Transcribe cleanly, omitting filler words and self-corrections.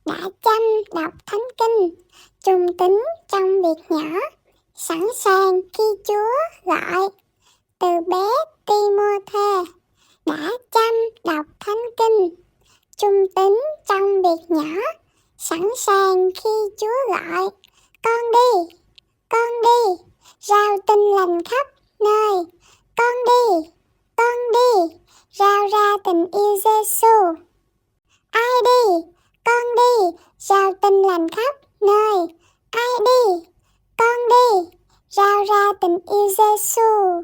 đã chăm đọc thánh kinh, trung tín trong việc nhỏ, sẵn sàng khi Chúa gọi. Từ bé Ti-mô-thê đã chăm đọc thánh kinh, trung tín trong việc nhỏ, sẵn sàng khi Chúa gọi. Con đi, rao tin lành khắp nơi. Con đi, rao ra tình yêu Giê-xu. Ai đi, con đi, rao tin lành khắp nơi. Ai đi, con đi, rao ra tình yêu Giê-xu.